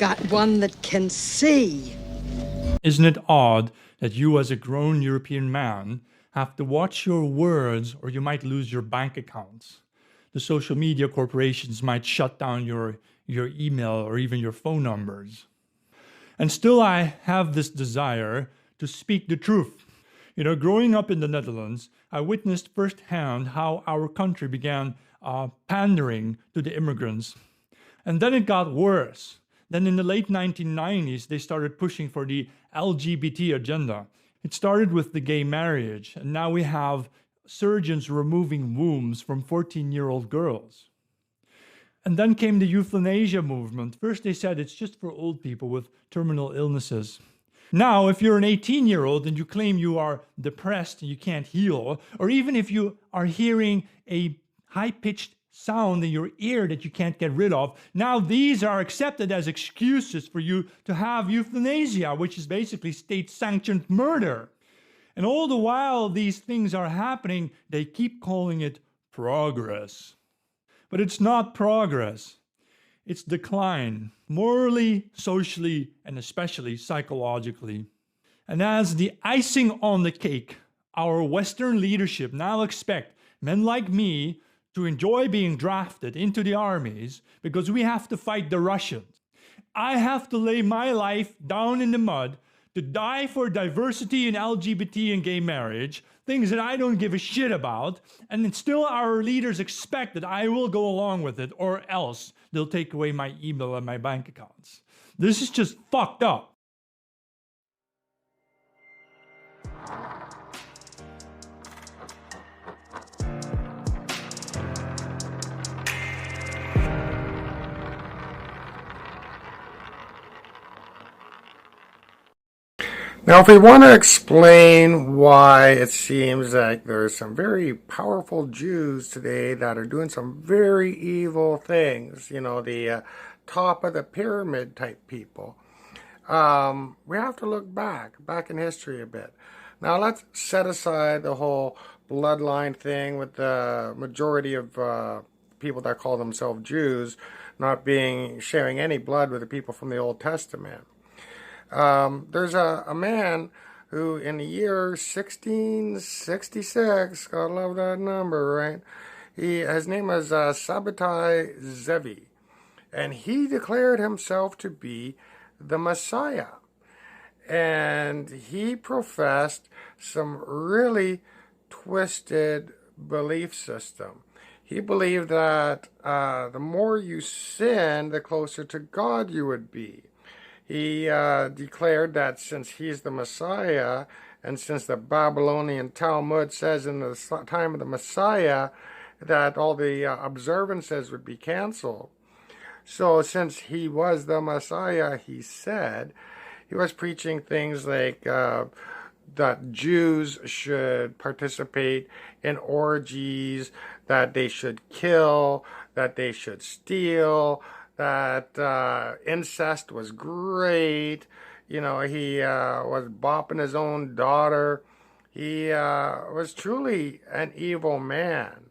got one that can see. Isn't it odd that you, as a grown European man, have to watch your words or you might lose your bank accounts? The social media corporations might shut down your email or even your phone numbers. And still I have this desire to speak the truth. You know, growing up in the Netherlands, I witnessed firsthand how our country began pandering to the immigrants. And then it got worse. Then in the late 1990s, they started pushing for the LGBT agenda. It started with the gay marriage, and now we have surgeons removing wombs from 14-year-old girls. And then came the euthanasia movement. First they said it's just for old people with terminal illnesses. Now, if you're an 18-year-old and you claim you are depressed and you can't heal, or even if you are hearing a high-pitched sound in your ear that you can't get rid of, now these are accepted as excuses for you to have euthanasia, which is basically state-sanctioned murder. And all the while these things are happening, they keep calling it progress. But it's not progress. It's decline, morally, socially, and especially psychologically. And as the icing on the cake, our Western leadership now expect men like me to enjoy being drafted into the armies because we have to fight the Russians. I have to lay my life down in the mud to die for diversity in LGBT and gay marriage, things that I don't give a shit about, and then still our leaders expect that I will go along with it, or else they'll take away my email and my bank accounts. This is just fucked up. Now, if we want to explain why it seems like there's some very powerful Jews today that are doing some very evil things, you know, the top of the pyramid type people, we have to look back in history a bit. Now, let's set aside the whole bloodline thing with the majority of people that call themselves Jews not sharing any blood with the people from the Old Testament. There's a man who in the year 1666, gotta love that number, right? His name was Sabbatai Zevi, and he declared himself to be the Messiah. And he professed some really twisted belief system. He believed that the more you sin, the closer to God you would be. He declared that since he's the Messiah, and since the Babylonian Talmud says in the time of the Messiah that all the observances would be canceled. So since he was the Messiah, he said, he was preaching things like that Jews should participate in orgies, that they should kill, that they should steal, that incest was great. You know, he was bopping his own daughter. He was truly an evil man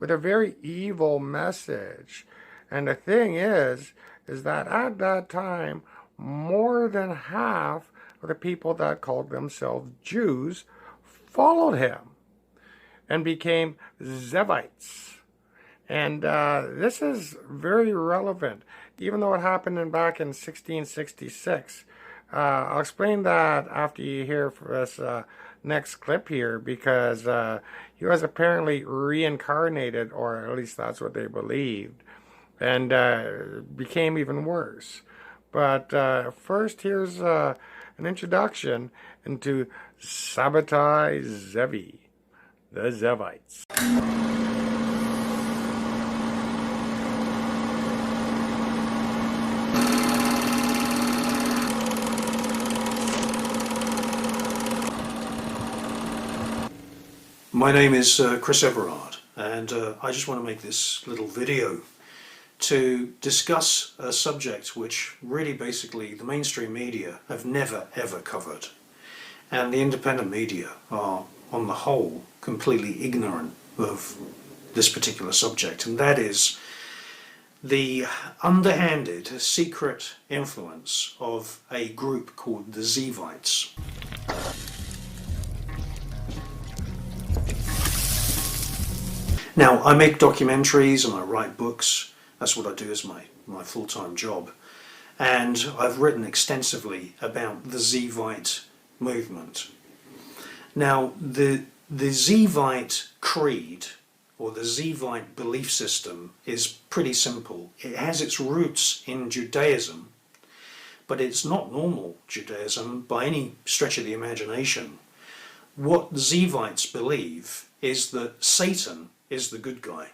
with a very evil message. And the thing is that at that time, more than half of the people that called themselves Jews followed him and became Zevites. And this is very relevant, even though it happened back in 1666. I'll explain that after you hear this next clip here, because he was apparently reincarnated, or at least that's what they believed, and became even worse. But first, here's an introduction into Sabbatai Zevi, the Zevites. My name is Chris Everard, and I just want to make this little video to discuss a subject which really basically the mainstream media have never ever covered, and the independent media are on the whole completely ignorant of this particular subject, and that is the underhanded, secret influence of a group called the Zevites. Now, I make documentaries and I write books. That's what I do as my full-time job. And I've written extensively about the Zevite movement. Now, the Zevite creed, or the Zevite belief system, is pretty simple. It has its roots in Judaism, but it's not normal Judaism by any stretch of the imagination. What the Zevites believe is that Satan is the good guy,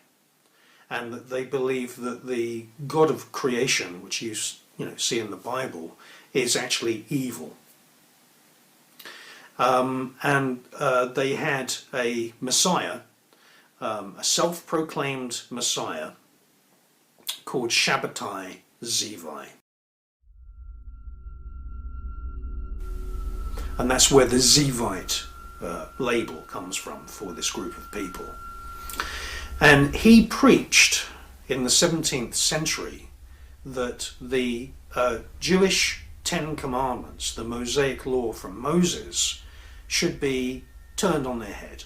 and that they believe that the God of creation, which you see in the Bible, is actually evil. They had a Messiah, a self-proclaimed Messiah called Shabbatai Zevi. And that's where the Zevite label comes from for this group of people. And he preached in the 17th century that the Jewish Ten Commandments, the Mosaic law from Moses, should be turned on their head.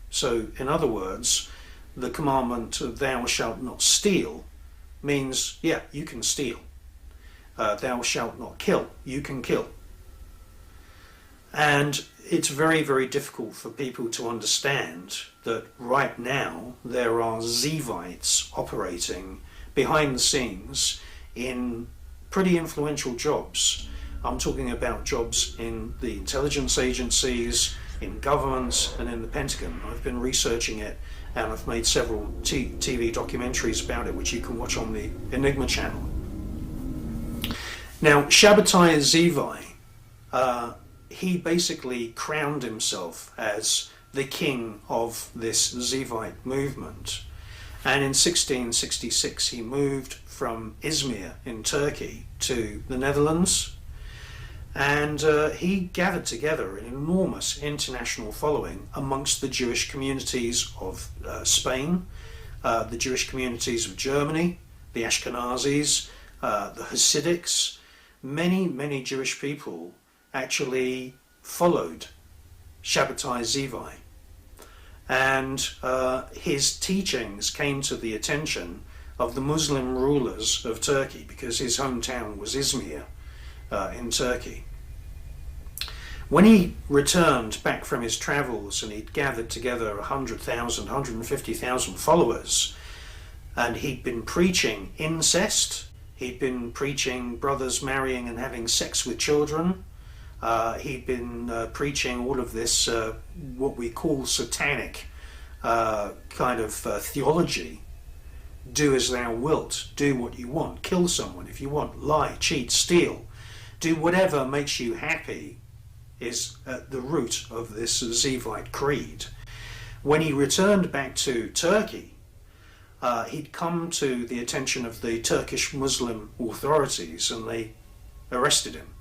So, in other words, the commandment of thou shalt not steal means, yeah, you can steal. Thou shalt not kill, you can kill. And it's very, very difficult for people to understand that right now there are Zevites operating behind the scenes in pretty influential jobs. I'm talking about jobs in the intelligence agencies, in governments, and in the Pentagon. I've been researching it, and I've made several TV documentaries about it, which you can watch on the Enigma channel. Now, Shabbatai Zevi, he basically crowned himself as the king of this Zevite movement. And in 1666 he moved from Izmir in Turkey to the Netherlands, and he gathered together an enormous international following amongst the Jewish communities of Spain, the Jewish communities of Germany, the Ashkenazis, the Hasidics. Many Jewish people actually followed Shabbatai Zevi, and his teachings came to the attention of the Muslim rulers of Turkey, because his hometown was Izmir in Turkey. When he returned back from his travels and he'd gathered together 100,000, 150,000 followers, and he'd been preaching incest, he'd been preaching brothers marrying and having sex with children, he'd been preaching all of this, what we call satanic kind of theology. Do as thou wilt, do what you want, kill someone if you want, lie, cheat, steal, do whatever makes you happy, is at the root of this Zevite creed. When he returned back to Turkey, he'd come to the attention of the Turkish Muslim authorities, and they arrested him.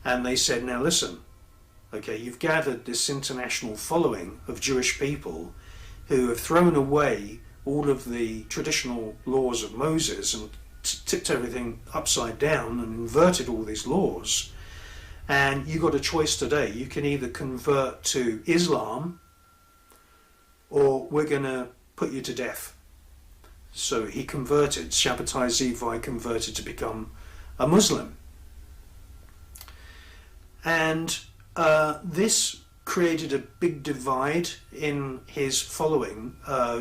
And they said, now listen, okay, you've gathered this international following of Jewish people who have thrown away all of the traditional laws of Moses and tipped everything upside down and inverted all these laws. And you got a choice today. You can either convert to Islam, or we're going to put you to death. So he converted. Shabbatai Zevi converted to become a Muslim. And this created a big divide in his following,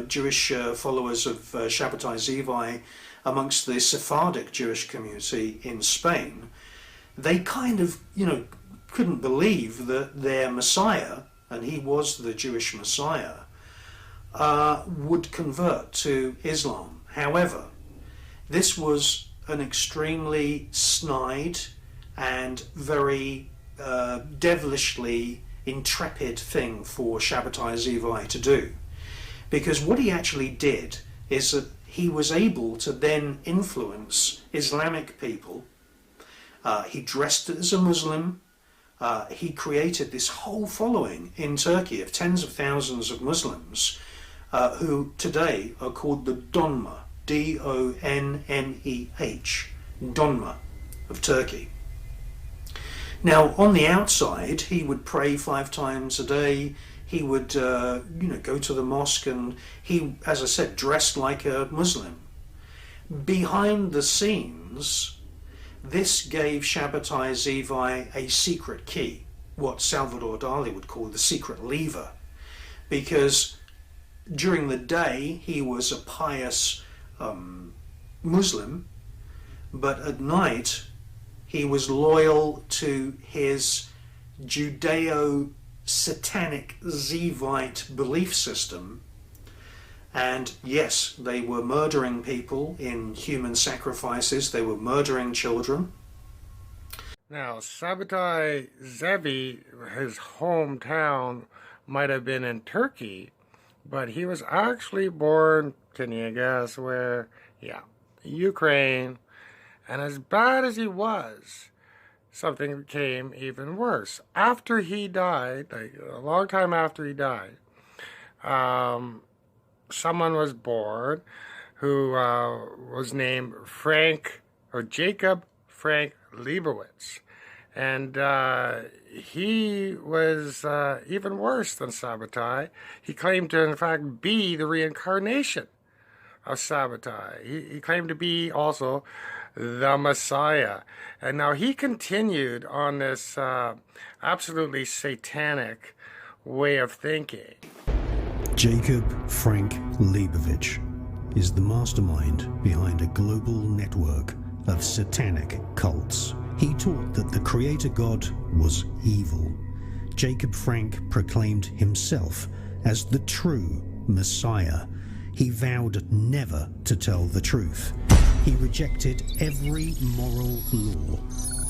Jewish followers of Shabbatai Zevi amongst the Sephardic Jewish community in Spain. They kind of, couldn't believe that their Messiah, and he was the Jewish Messiah, would convert to Islam. However, this was an extremely snide and very devilishly intrepid thing for Shabbatai Zevi to do, because what he actually did is that he was able to then influence Islamic people. He dressed as a Muslim. He created this whole following in Turkey of tens of thousands of Muslims who today are called the Donma. D-O-N-M-E-H, Donma of Turkey. Now, on the outside, he would pray 5 times a day. He would, go to the mosque, and he, as I said, dressed like a Muslim. Behind the scenes, this gave Shabbatai Zevi a secret key, what Salvador Dali would call the secret lever, because during the day he was a pious Muslim, but at night he was loyal to his Judeo-Satanic Zevite belief system. And yes, they were murdering people in human sacrifices. They were murdering children. Now, Sabbatai Zevi, his hometown, might have been in Turkey, but he was actually born, can you guess where? Yeah, Ukraine. And as bad as he was, something became even worse. After he died, like a long time after he died, someone was born who was named Jacob Frank Leibowitz. And he was even worse than Sabbatai. He claimed to, in fact, be the reincarnation of Sabbatai. He claimed to be also the Messiah. And now he continued on this absolutely satanic way of thinking. Jacob Frank Leibowitz is the mastermind behind a global network of satanic cults. He taught that the Creator God was evil. Jacob Frank proclaimed himself as the true Messiah. He vowed never to tell the truth. He rejected every moral law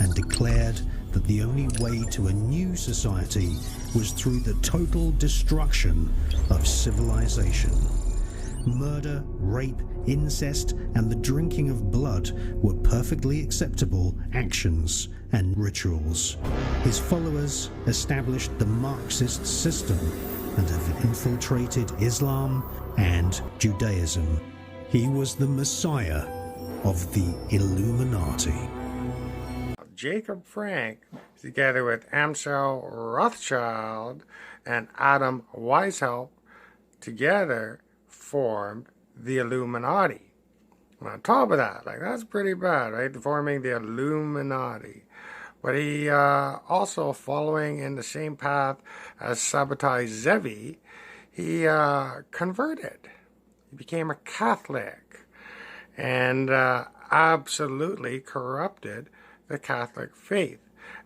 and declared that the only way to a new society was through the total destruction of civilization. Murder, rape, incest, and the drinking of blood were perfectly acceptable actions and rituals. His followers established the Marxist system and have infiltrated Islam and Judaism. He was the Messiah of the Illuminati. Jacob Frank, together with Amsel Rothschild and Adam Weishaupt, together formed the Illuminati. And on top of that, that's pretty bad, right? Forming the Illuminati. But he also, following in the same path as Sabbatai Zevi, he converted. He became a Catholic and absolutely corrupted the Catholic faith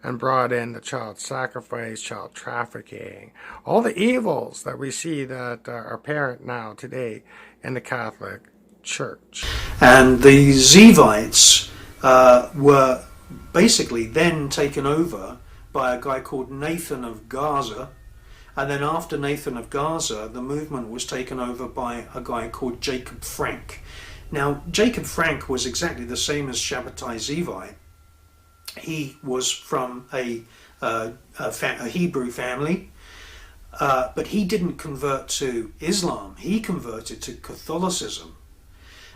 and brought in the child sacrifice, child trafficking, all the evils that we see that are apparent now today in the Catholic Church. And the Zevites were basically then taken over by a guy called Nathan of Gaza. And then after Nathan of Gaza, the movement was taken over by a guy called Jacob Frank. Now, Jacob Frank was exactly the same as Shabbatai Zevi. He was from a Hebrew family, but he didn't convert to Islam. He converted to Catholicism.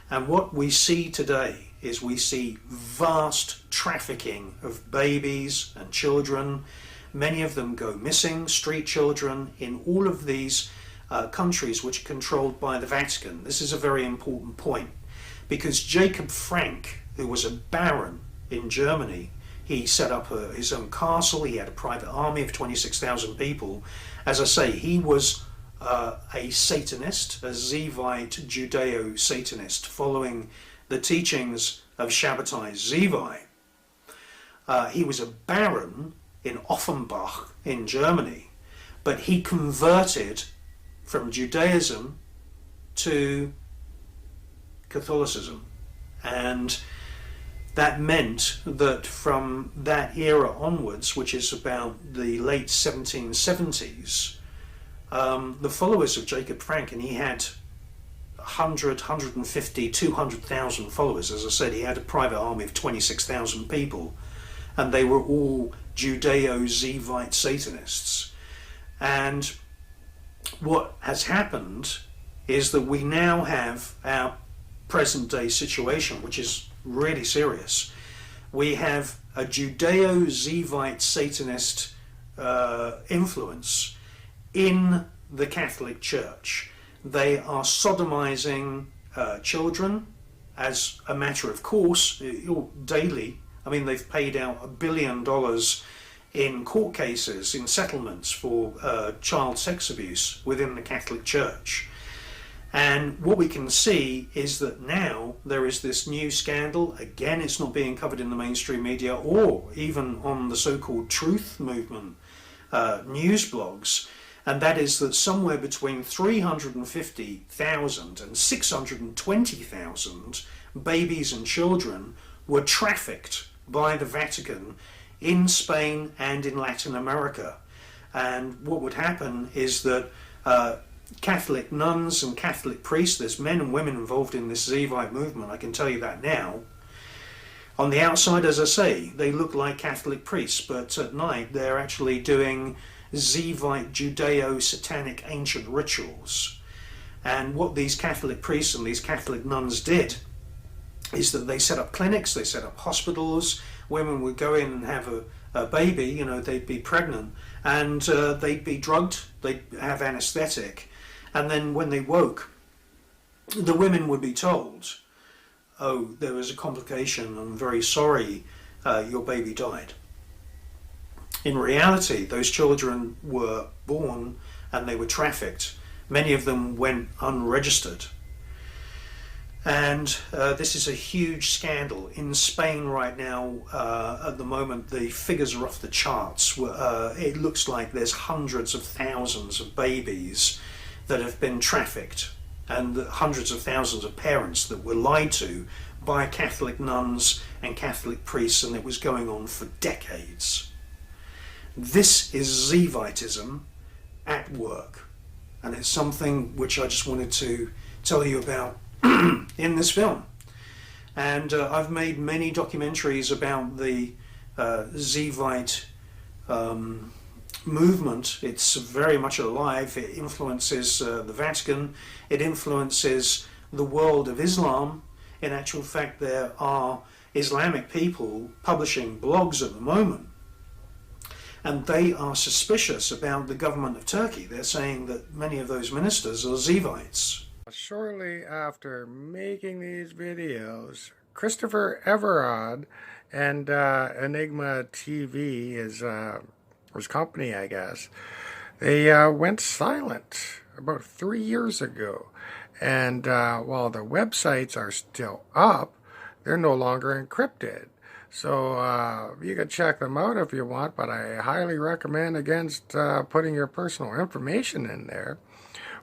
And what we see today is we see vast trafficking of babies and children. Many of them go missing, street children, in all of these countries which are controlled by the Vatican. This is a very important point, because Jacob Frank, who was a baron in Germany, he set up his own castle. He had a private army of 26,000 people. As I say, he was a Satanist, a Zevite Judeo-Satanist, following the teachings of Shabbatai Zevi. He was a baron in Offenbach in Germany, but he converted from Judaism to Catholicism. And that meant that from that era onwards, which is about the late 1770s, the followers of Jacob Frank, and he had 100, 150, 200,000 followers. As I said, he had a private army of 26,000 people, and they were all Judeo-Zevite Satanists. And what has happened is that we now have our present day situation, which is really serious. We have a Judeo-Zevite Satanist influence in the Catholic Church. They are sodomizing children as a matter of course, daily. I mean, they've paid out $1 billion in court cases, in settlements for child sex abuse within the Catholic Church. And what we can see is that now there is this new scandal. Again, it's not being covered in the mainstream media or even on the so-called truth movement news blogs. And that is that somewhere between 350,000 and 620,000 babies and children were trafficked by the Vatican in Spain and in Latin America. And what would happen is that Catholic nuns and Catholic priests, there's men and women involved in this Zevite movement, I can tell you that now. On the outside, as I say, they look like Catholic priests, but at night they're actually doing Zevite Judeo-satanic ancient rituals. And what these Catholic priests and these Catholic nuns did is that they set up clinics, they set up hospitals. Women would go in and have a baby, you know, they'd be pregnant, and they'd be drugged, they'd have anesthetic, and then when they woke, the women would be told, oh, there was a complication, I'm very sorry, your baby died. In reality, those children were born and they were trafficked. Many of them went unregistered. And this is a huge scandal. In Spain right now, at the moment, the figures are off the charts. It looks like there's hundreds of thousands of babies that have been trafficked, and hundreds of thousands of parents that were lied to by Catholic nuns and Catholic priests, and it was going on for decades. This is Zevitism at work, and it's something which I just wanted to tell you about in this film. And I've made many documentaries about the Zevite movement. It's very much alive. It influences the Vatican. It influences the world of Islam. In actual fact, there are Islamic people publishing blogs at the moment, and they are suspicious about the government of Turkey. They're saying that many of those ministers are Zevites. Shortly after making these videos, Christopher Everard and Enigma TV, his company, I guess, they went silent about 3 years ago. And while the websites are still up, they're no longer encrypted. So you can check them out if you want, but I highly recommend against putting your personal information in there.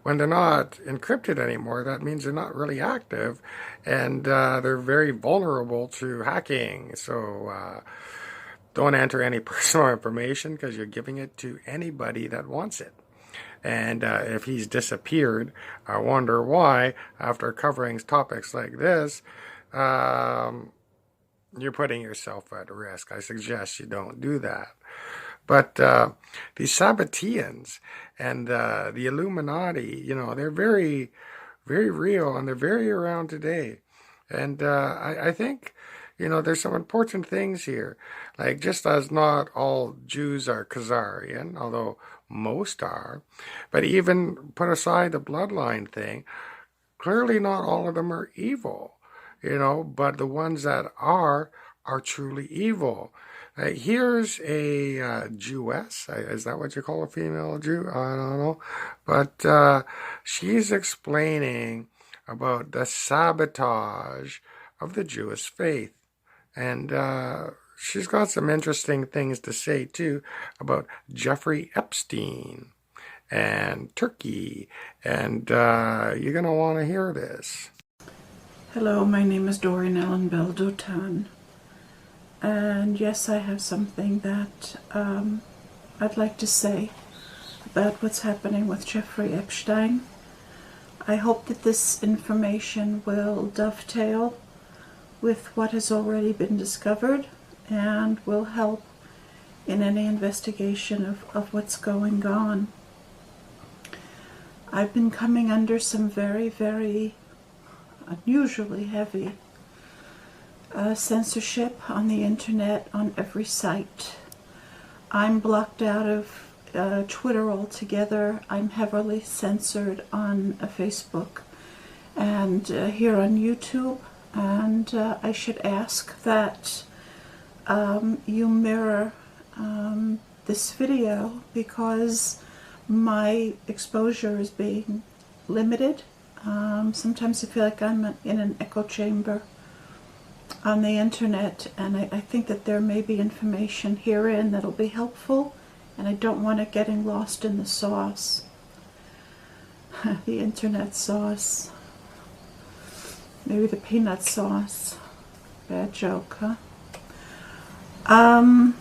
When they're not encrypted anymore, that means they're not really active, and they're very vulnerable to hacking. So don't enter any personal information, because you're giving it to anybody that wants it. And if he's disappeared, I wonder why, after covering topics like this, you're putting yourself at risk. I suggest you don't do that. But these Sabbateans and the Illuminati, you know, they're very, very real, and they're very around today. And I think, you know, there's some important things here. Like, just as not all Jews are Kazazian, although most are, but even put aside the bloodline thing, clearly not all of them are evil, you know, but the ones that are truly evil. Here's a Jewess. Is that what you call a female Jew? I don't know. But she's explaining about the sabotage of the Jewish faith. And she's got some interesting things to say, too, about Jeffrey Epstein and Turkey. And you're going to want to hear this. Hello, my name is Doreen Ellen Bell-Dotan. And yes, I have something that I'd like to say about what's happening with Jeffrey Epstein. I hope that this information will dovetail with what has already been discovered and will help in any investigation of what's going on. I've been coming under some very, very unusually heavy censorship on the internet on every site. I'm blocked out of Twitter altogether. I'm heavily censored on Facebook and here on YouTube. And I should ask that you mirror this video, because my exposure is being limited. Sometimes I feel like I'm in an echo chamber on the internet, and I think that there may be information herein that'll be helpful, and I don't want it getting lost in the sauce. The internet sauce. Maybe the peanut sauce. Bad joke, huh? I'd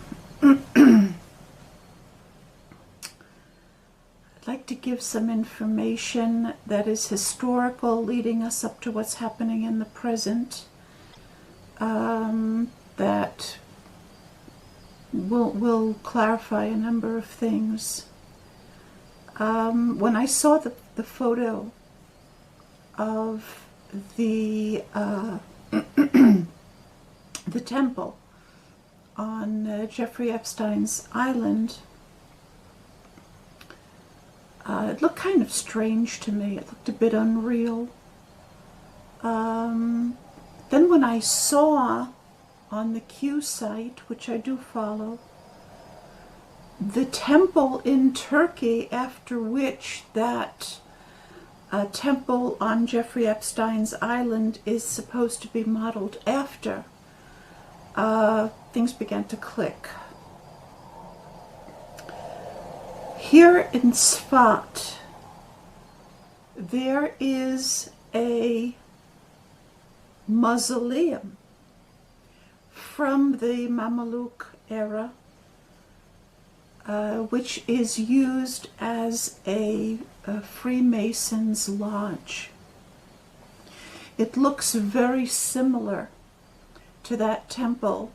like to give some information that is historical, leading us up to what's happening in the present, that will clarify a number of things. When I saw the photo of the the temple on Jeffrey Epstein's island, it looked kind of strange to me. It looked a bit unreal. Then when I saw on the Q site, which I do follow, the temple in Turkey after which that temple on Jeffrey Epstein's island is supposed to be modeled after, things began to click. Here in Sfat, there is a mausoleum from the Mamluk era, which is used as a Freemason's lodge. It looks very similar to that temple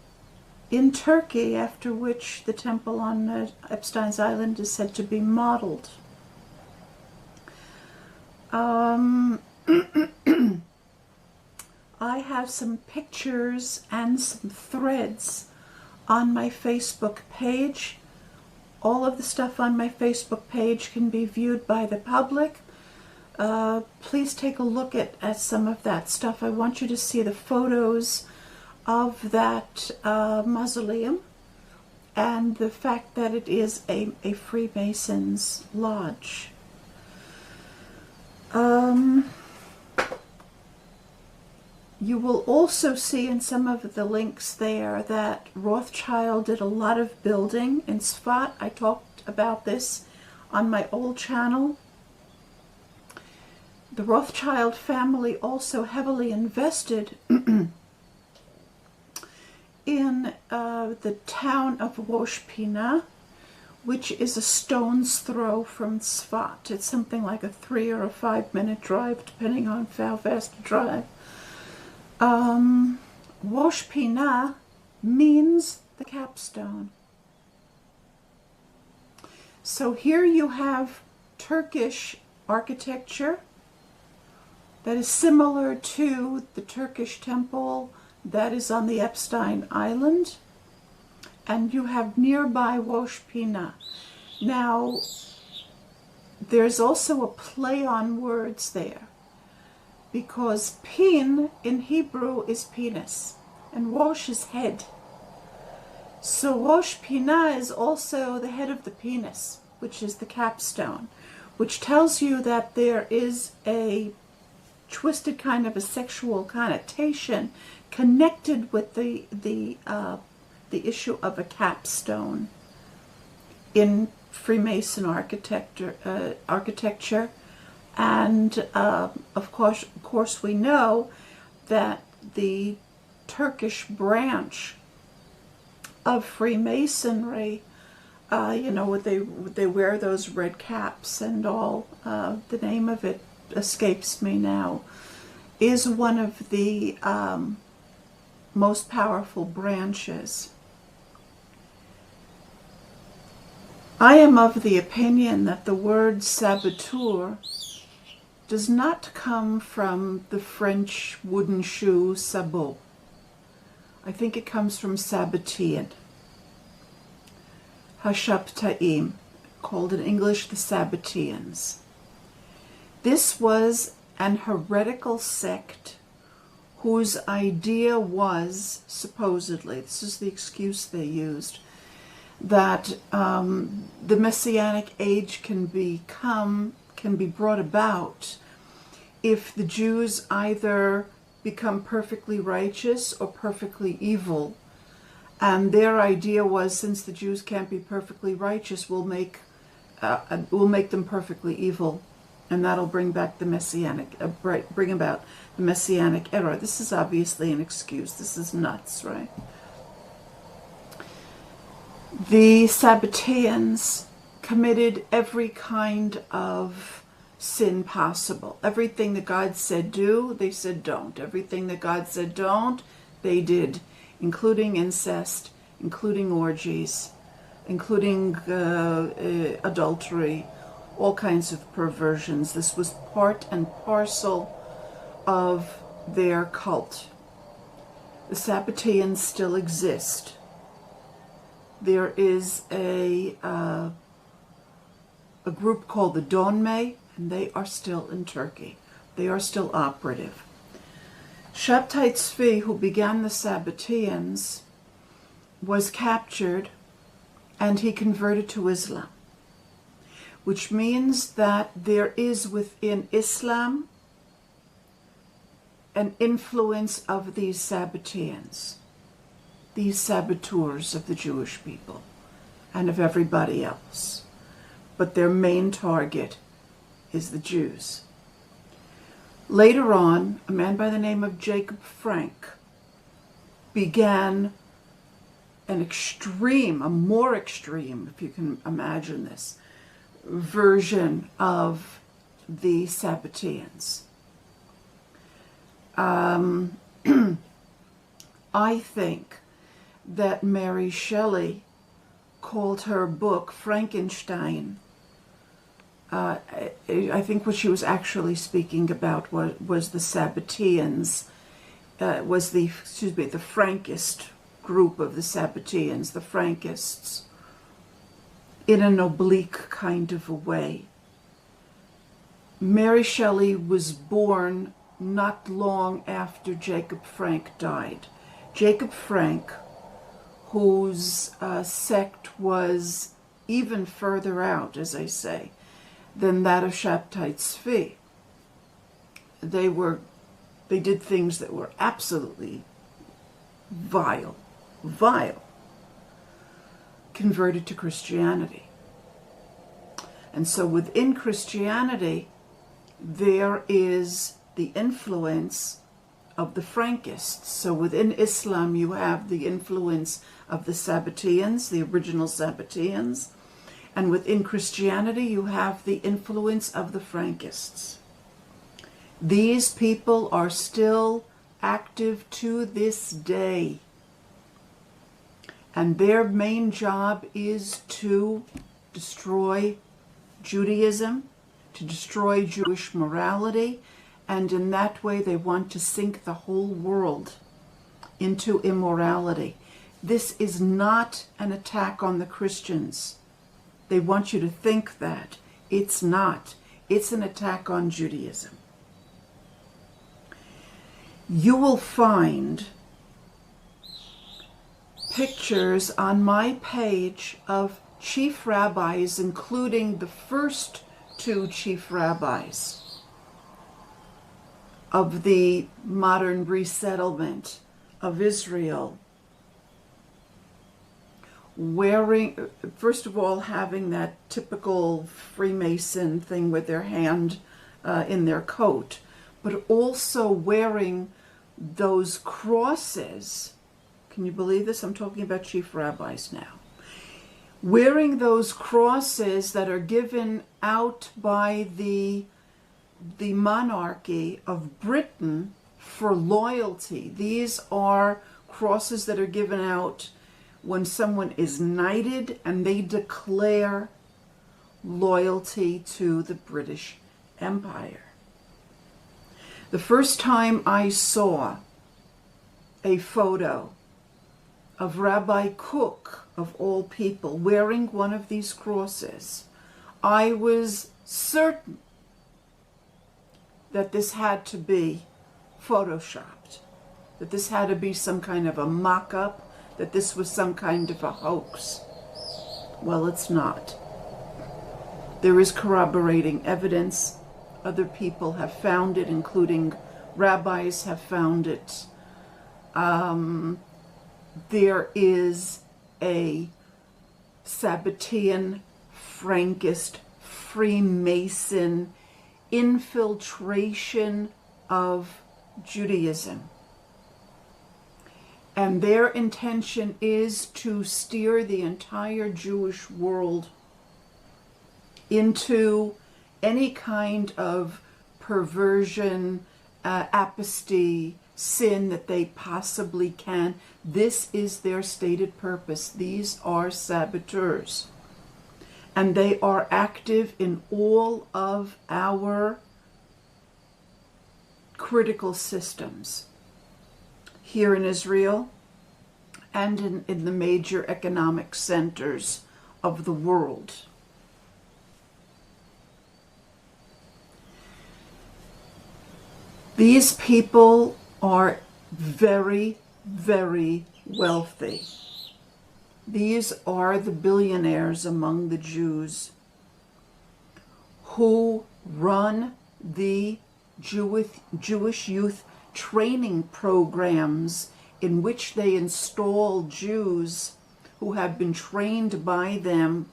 in Turkey, after which the temple on Epstein's Island is said to be modeled. I have some pictures and some threads on my Facebook page. All of the stuff on my Facebook page can be viewed by the public. Please take a look at some of that stuff. I want you to see the photos of that mausoleum and the fact that it is a Freemason's lodge. You will also see in some of the links there that Rothschild did a lot of building in Sfat. I talked about this on my old channel. The Rothschild family also heavily invested in the town of Woshpina, which is a stone's throw from Sfat. It's something like a 3 or a 5 minute drive, depending on how fast you drive. Woshpina means the capstone. So here you have Turkish architecture that is similar to the Turkish temple that is on the Epstein Island, and you have nearby Woshpina. Now, there's also a play on words there, because pin in Hebrew is penis, and Wosh is head. So Woshpina is also the head of the penis, which is the capstone, which tells you that there is a twisted kind of a sexual connotation connected with the issue of a capstone in Freemason architecture, and of course we know that the Turkish branch of Freemasonry, they wear those red caps and all. The name of it escapes me now. Is one of the most powerful branches. I am of the opinion that the word saboteur does not come from the French wooden shoe sabot. I think it comes from Sabbatean. Hashabtaim, called in English the Sabbateans. This was an heretical sect whose idea was, supposedly, this is the excuse they used, that the Messianic age can be brought about if the Jews either become perfectly righteous or perfectly evil. And their idea was, since the Jews can't be perfectly righteous, we'll make them perfectly evil, and that'll bring back the bring about the Messianic era. This is obviously an excuse. This is nuts, right? The Sabbateans committed every kind of sin possible. Everything that God said do, they said don't. Everything that God said don't, they did, including incest, including orgies, including adultery, all kinds of perversions. This was part and parcel of their cult. The Sabbateans still exist. There is a group called the Donme, and they are still in Turkey. They are still operative. Shabtai Tzvi, who began the Sabbateans, was captured and he converted to Islam, which means that there is within Islam an influence of these Sabbateans, these saboteurs of the Jewish people and of everybody else. But their main target is the Jews. Later on, a man by the name of Jacob Frank began a more extreme, if you can imagine this, version of the Sabbateans. I think that Mary Shelley called her book Frankenstein. I think what she was actually speaking about was the Sabbateans, was the Frankist group of the Sabbateans, the Frankists, in an oblique kind of a way. Mary Shelley was born not long after Jacob Frank died. Jacob Frank, whose sect was even further out, as I say, than that of Shabtai Tzvi. They did things that were absolutely vile, converted to Christianity. And so within Christianity, there is the influence of the Frankists. So within Islam, you have the influence of the Sabbateans, the original Sabbateans, and within Christianity, you have the influence of the Frankists. These people are still active to this day. And their main job is to destroy Judaism, to destroy Jewish morality, and in that way they want to sink the whole world into immorality. This is not an attack on the Christians. They want you to think that. It's not. It's an attack on Judaism. You will find pictures on my page of chief rabbis, including the first two chief rabbis of the modern resettlement of Israel, wearing, first of all, having that typical Freemason thing with their hand in their coat, but also wearing those crosses. Can you believe this? I'm talking about chief rabbis now. Wearing those crosses that are given out by the monarchy of Britain for loyalty. These are crosses that are given out when someone is knighted and they declare loyalty to the British Empire. The first time I saw a photo of Rabbi Cook, of all people, wearing one of these crosses, I was certain that this had to be photoshopped, that this had to be some kind of a mock-up, that this was some kind of a hoax. Well, it's not. There is corroborating evidence. Other people have found it, including rabbis have found it. There is a Sabbatean, Frankist, Freemason infiltration of Judaism. And their intention is to steer the entire Jewish world into any kind of perversion, apostasy, sin that they possibly can. This is their stated purpose. These are saboteurs. And they are active in all of our critical systems here in Israel and in the major economic centers of the world. These people are very, very wealthy. These are the billionaires among the Jews who run the Jewish youth training programs in which they install Jews who have been trained by them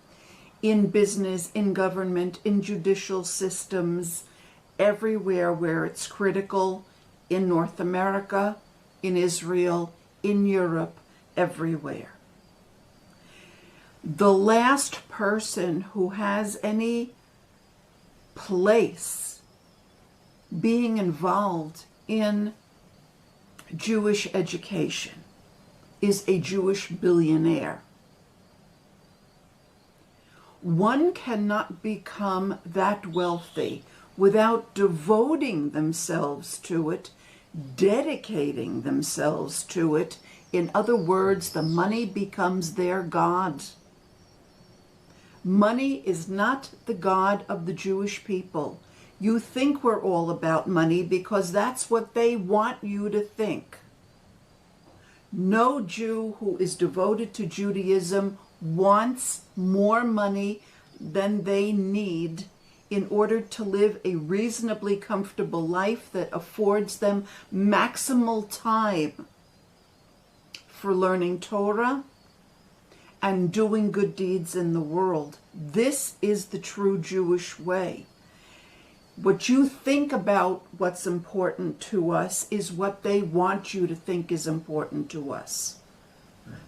in business, in government, in judicial systems, everywhere where it's critical, in North America, in Israel, in Europe, everywhere. The last person who has any place being involved in Jewish education is a Jewish billionaire. One cannot become that wealthy without devoting themselves to it, dedicating themselves to it. In other words, the money becomes their god. Money is not the god of the Jewish people. You think we're all about money because that's what they want you to think. No Jew who is devoted to Judaism wants more money than they need in order to live a reasonably comfortable life that affords them maximal time for learning Torah and doing good deeds in the world. This is the true Jewish way. What you think about what's important to us is what they want you to think is important to us.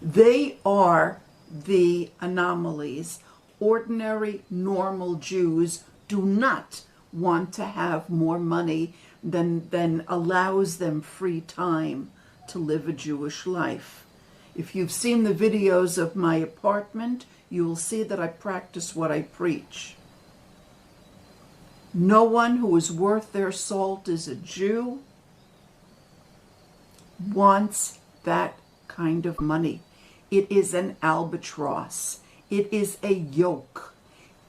They are the anomalies. Ordinary, normal Jews do not want to have more money than allows them free time to live a Jewish life. If you've seen the videos of my apartment, you will see that I practice what I preach. No one who is worth their salt as a Jew wants that kind of money. It is an albatross. It is a yoke.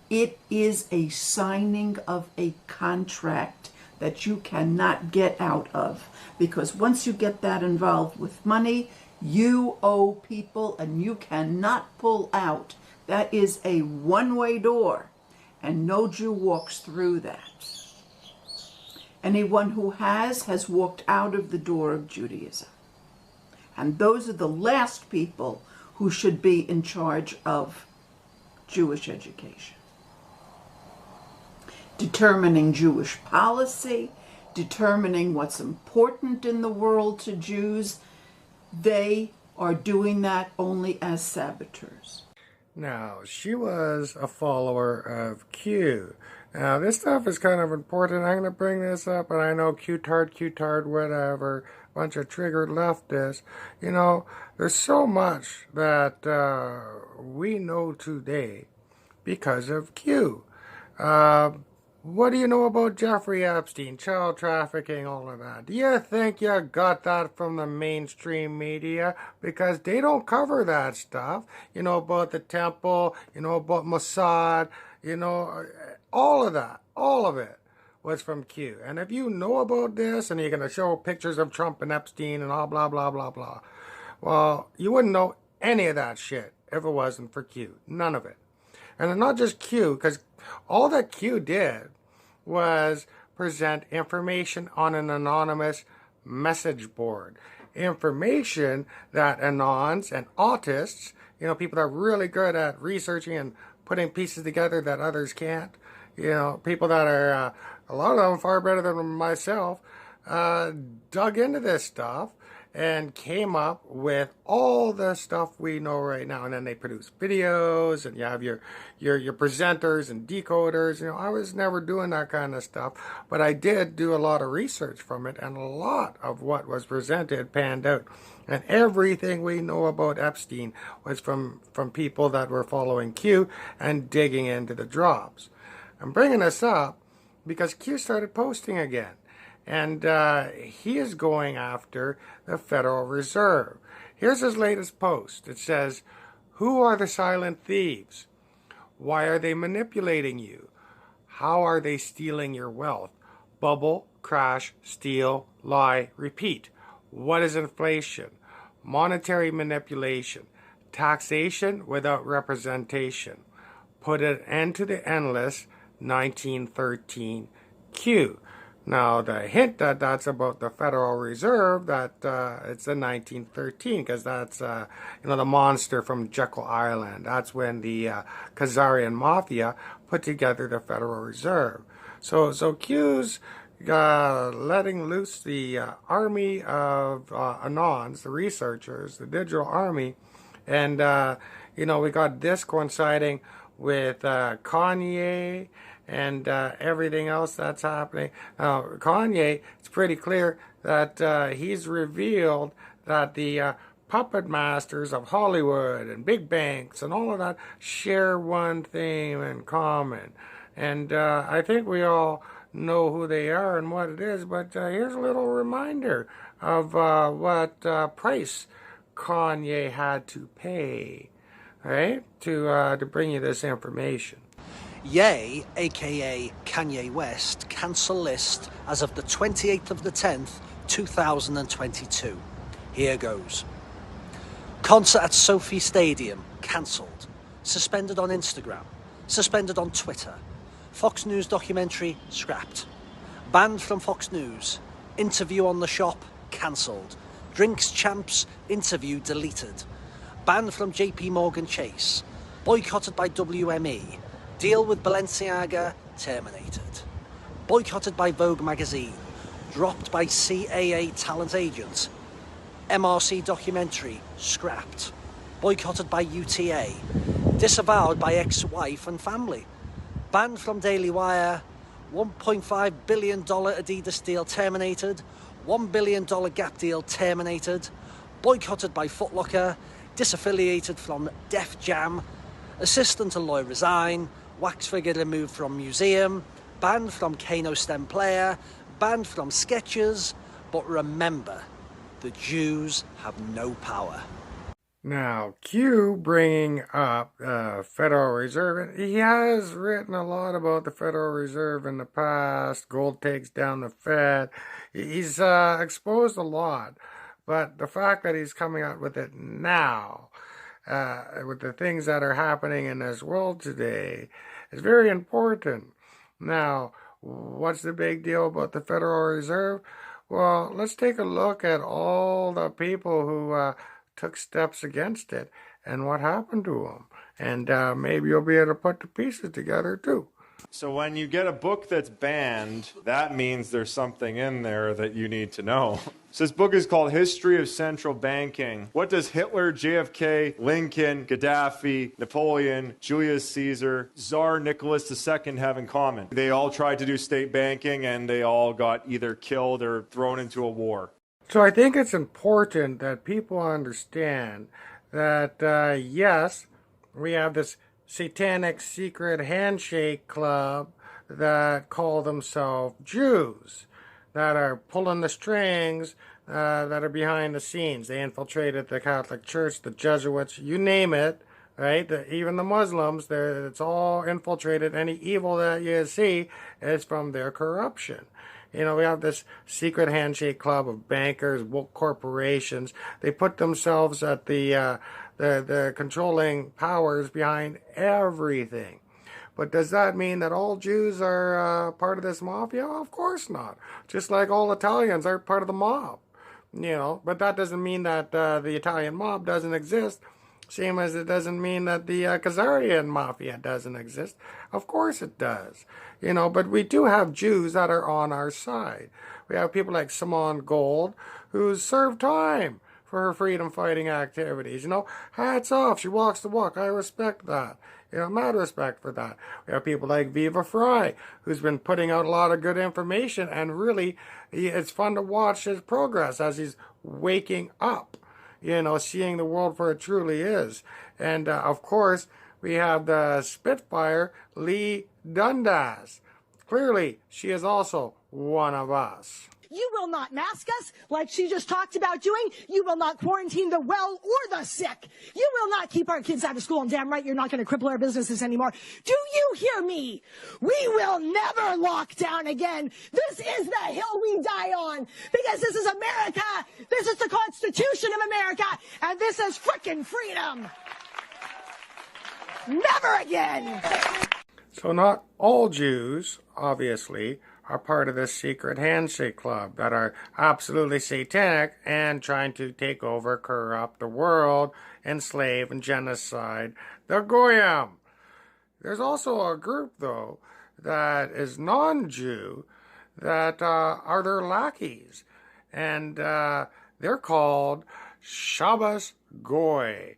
It is a signing of a contract that you cannot get out of. Because once you get that involved with money, you owe people and you cannot pull out. That is a one-way door, and no Jew walks through that. Anyone who has walked out of the door of Judaism. And those are the last people who should be in charge of Jewish education. Determining Jewish policy, determining what's important in the world to Jews, they are doing that only as saboteurs. Now, she was a follower of Q. Now, this stuff is kind of important. I'm going to bring this up, and I know Q-tard, whatever, bunch of triggered leftists. You know, there's so much that we know today because of Q. What do you know about Jeffrey Epstein, child trafficking, all of that? Do you think you got that from the mainstream media? Because they don't cover that stuff. You know about the temple, you know about Mossad, you know, all of that, all of it was from Q. And if you know about this and you're going to show pictures of Trump and Epstein and all blah, blah, blah, blah, well, you wouldn't know any of that shit if it wasn't for Q. None of it. And not just Q, because all that Q did was present information on an anonymous message board. Information that anons and autists, you know, people that are really good at researching and putting pieces together that others can't, you know, people that are, a lot of them far better than myself, dug into this stuff and came up with all the stuff we know right now. And then they produce videos, and you have your presenters and decoders. You know, I was never doing that kind of stuff, but I did do a lot of research from it, and a lot of what was presented panned out. And everything we know about Epstein was from people that were following Q and digging into the drops. I'm bringing this up because Q started posting again. And he is going after the Federal Reserve. Here's his latest post. It says, "Who are the silent thieves? Why are they manipulating you? How are they stealing your wealth? Bubble, crash, steal, lie, repeat. What is inflation? Monetary manipulation. Taxation without representation. Put an end to the endless 1913 Q." Now, the hint that that's about the Federal Reserve, that it's in 1913, because that's, you know, the monster from Jekyll Island. That's when the Kazazian Mafia put together the Federal Reserve. So Q's letting loose the army of Anons, the researchers, the digital army. And, you know, we got this coinciding with Kanye and everything else that's happening. Now, Kanye, it's pretty clear that he's revealed that the puppet masters of Hollywood and big banks and all of that share one thing in common. And I think we all know who they are and what it is, but here's a little reminder of what price Kanye had to pay, right, to bring you this information. Ye, aka Kanye West, cancel list as of the 28th of the 10th, 2022. Here goes. Concert at Sophie Stadium, cancelled. Suspended on Instagram. Suspended on Twitter. Fox News documentary, scrapped. Banned from Fox News. Interview on the Shop, cancelled. Drinks Champs interview deleted. Banned from JP Morgan Chase. Boycotted by WME. Deal with Balenciaga, terminated. Boycotted by Vogue magazine. Dropped by CAA talent agent. MRC documentary, scrapped. Boycotted by UTA. Disavowed by ex-wife and family. Banned from Daily Wire. $1.5 billion Adidas deal terminated. $1 billion Gap deal terminated. Boycotted by Foot Locker. Disaffiliated from Def Jam. Assistant to lawyer resign. Wax figure removed from museum. Banned from Kano stem player. Banned from Skechers. But remember, the Jews have no power. Now, Q bringing up Federal Reserve, he has written a lot about the Federal Reserve in the past. Gold takes down the Fed. He's exposed a lot. But the fact that he's coming out with it now, with the things that are happening in this world today, is very important. Now, what's the big deal about the Federal Reserve? Well, let's take a look at all the people who took steps against it and what happened to them. And maybe you'll be able to put the pieces together too. So when you get a book that's banned, that means there's something in there that you need to know. So this book is called History of Central Banking. What does Hitler, JFK, Lincoln, Gaddafi, Napoleon, Julius Caesar, Tsar Nicholas II have in common? They all tried to do state banking and they all got either killed or thrown into a war. So I think it's important that people understand that, yes, we have this satanic secret handshake club that call themselves Jews, that are pulling the strings, that are behind the scenes. They infiltrated the Catholic Church, the Jesuits, you name it, right? Even the Muslims, it's all infiltrated. Any evil that you see is from their corruption. You know, we have this secret handshake club of bankers, woke corporations. They put themselves at the controlling powers behind everything. But does that mean that all Jews are part of this mafia? Of course not. Just like all Italians are part of the mob. You know, but that doesn't mean that the Italian mob doesn't exist. Same as it doesn't mean that the Kazazian mafia doesn't exist. Of course it does. You know, but we do have Jews that are on our side. We have people like Simone Gold, who's served time for her freedom fighting activities. You know, hats off. She walks the walk. I respect that. You know, mad respect for that. We have people like Viva Fry, who's been putting out a lot of good information, and really, it's fun to watch his progress as he's waking up, you know, seeing the world for it truly is. And, of course, we have the Spitfire, Lee Dundas. Clearly, she is also one of us. You will not mask us like she just talked about doing. You will not quarantine the well or the sick. You will not keep our kids out of school. And damn right, you're not going to cripple our businesses anymore. Do you hear me? We will never lock down again. This is the hill we die on, because this is America. This is the Constitution of America. And this is frickin' freedom. Never again. So not all Jews, obviously, are part of this secret handshake club that are absolutely satanic and trying to take over, corrupt the world, enslave and genocide the Goyim. There's also a group, though, that is non-Jew that are their lackeys, and they're called Shabbos Goy.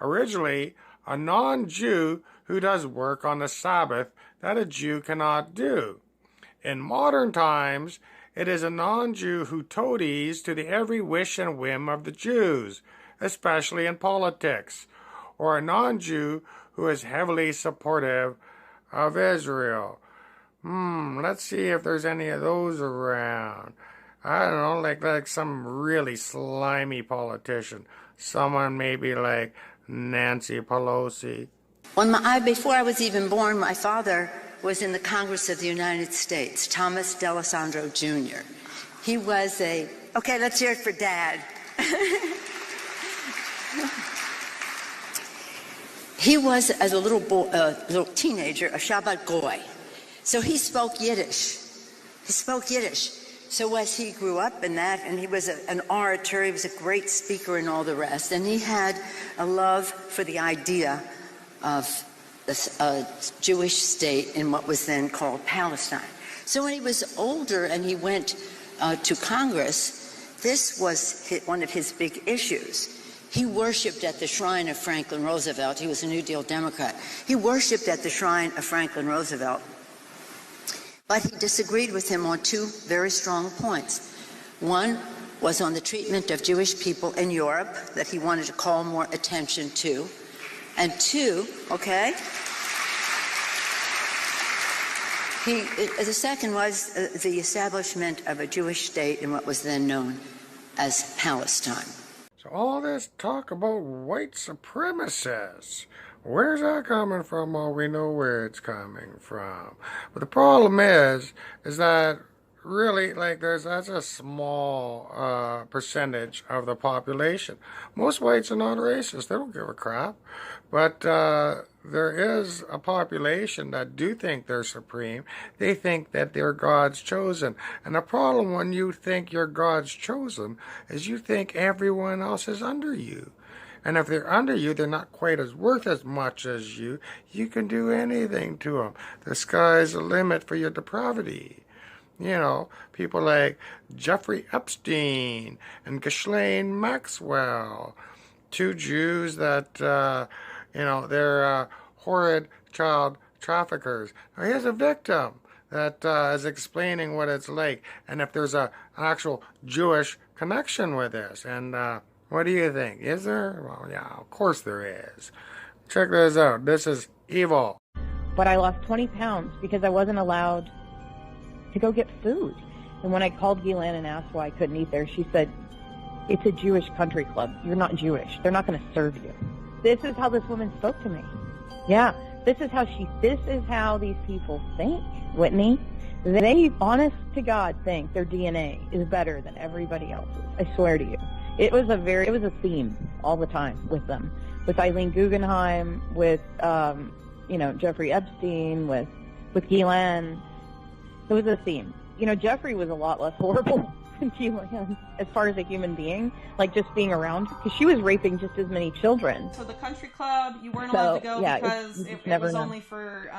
Originally, a non-Jew who does work on the Sabbath that a Jew cannot do. In modern times, it is a non-Jew who toadies to the every wish and whim of the Jews, especially in politics, or a non-Jew who is heavily supportive of Israel. Let's see if there's any of those around. I don't know, like some really slimy politician. Someone maybe like Nancy Pelosi. Before I was even born, my father was in the Congress of the United States, Thomas D'Alessandro Jr. He was okay, let's hear it for Dad. He was, as a little teenager, a Shabbat Goy. So he spoke Yiddish. So as he grew up in that, and he was an orator, he was a great speaker and all the rest, and he had a love for the idea of a Jewish state in what was then called Palestine. So when he was older and he went to Congress, this was one of his big issues. He worshipped at the shrine of Franklin Roosevelt. He was a New Deal Democrat. He worshipped at the shrine of Franklin Roosevelt. But he disagreed with him on two very strong points. One was on the treatment of Jewish people in Europe that he wanted to call more attention to. And two, okay? The second was the establishment of a Jewish state in what was then known as Palestine. So all this talk about white supremacists, where's that coming from? Well, we know where it's coming from. But the problem is that really, that's a small percentage of the population. Most whites are not racist. They don't give a crap. But there is a population that do think they're supreme. They think that they're God's chosen. And the problem when you think you're God's chosen is you think everyone else is under you. And if they're under you, they're not quite as worth as much as you. You can do anything to them. The sky's the limit for your depravity. You know, people like Jeffrey Epstein and Ghislaine Maxwell, two Jews that, they're horrid child traffickers. Now, here's a victim that is explaining what it's like, and if there's an actual Jewish connection with this. And what do you think? Is there? Well, yeah, of course there is. Check this out. This is evil. but I lost 20 pounds because I wasn't allowed to go get food. And when I called Ghislaine and asked why I couldn't eat there, she said, it's a Jewish country club. You're not Jewish. They're not going to serve you. This is how this woman spoke to me. Yeah, this is how these people think, Whitney. They, honest to God, think their DNA is better than everybody else's. I swear to you. It was a theme all the time with them. With Eileen Guggenheim, with, Jeffrey Epstein, with Ghislaine. It was a theme. Jeffrey was a lot less horrible than Ghislaine as far as a human being, like just being around, because she was raping just as many children. So the country club, you weren't allowed to go because it was know. only for,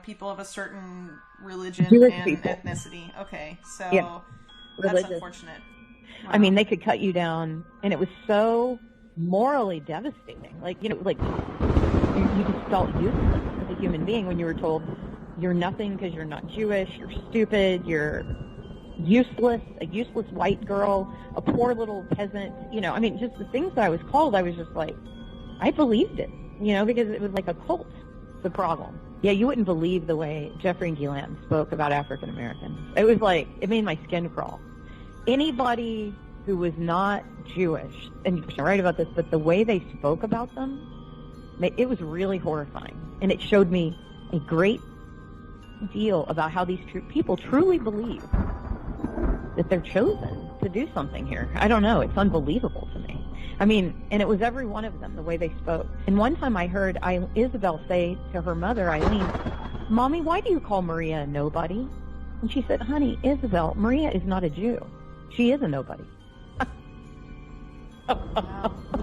people of a certain religion Jewish and people. Ethnicity. Okay, so that's religious. Unfortunate. Wow. I mean, they could cut you down, and it was so morally devastating. You just felt useless as a human being when you were told you're nothing because you're not Jewish, you're stupid, you're useless, a useless white girl, a poor little peasant. Just the things that I was called, I was just like, I believed it, because it was like a cult, the problem. Yeah, you wouldn't believe the way Jeffrey and Ghislaine spoke about African Americans. It was like, it made my skin crawl. Anybody who was not Jewish, and you're right about this, but the way they spoke about them, it was really horrifying. And it showed me a great deal about how these people truly believe that they're chosen to do something here. I don't know. It's unbelievable to me. And it was every one of them, the way they spoke. And one time I heard Isabel say to her mother, Eileen, Mommy, why do you call Maria a nobody? And she said, honey, Isabel, Maria is not a Jew. She is a nobody.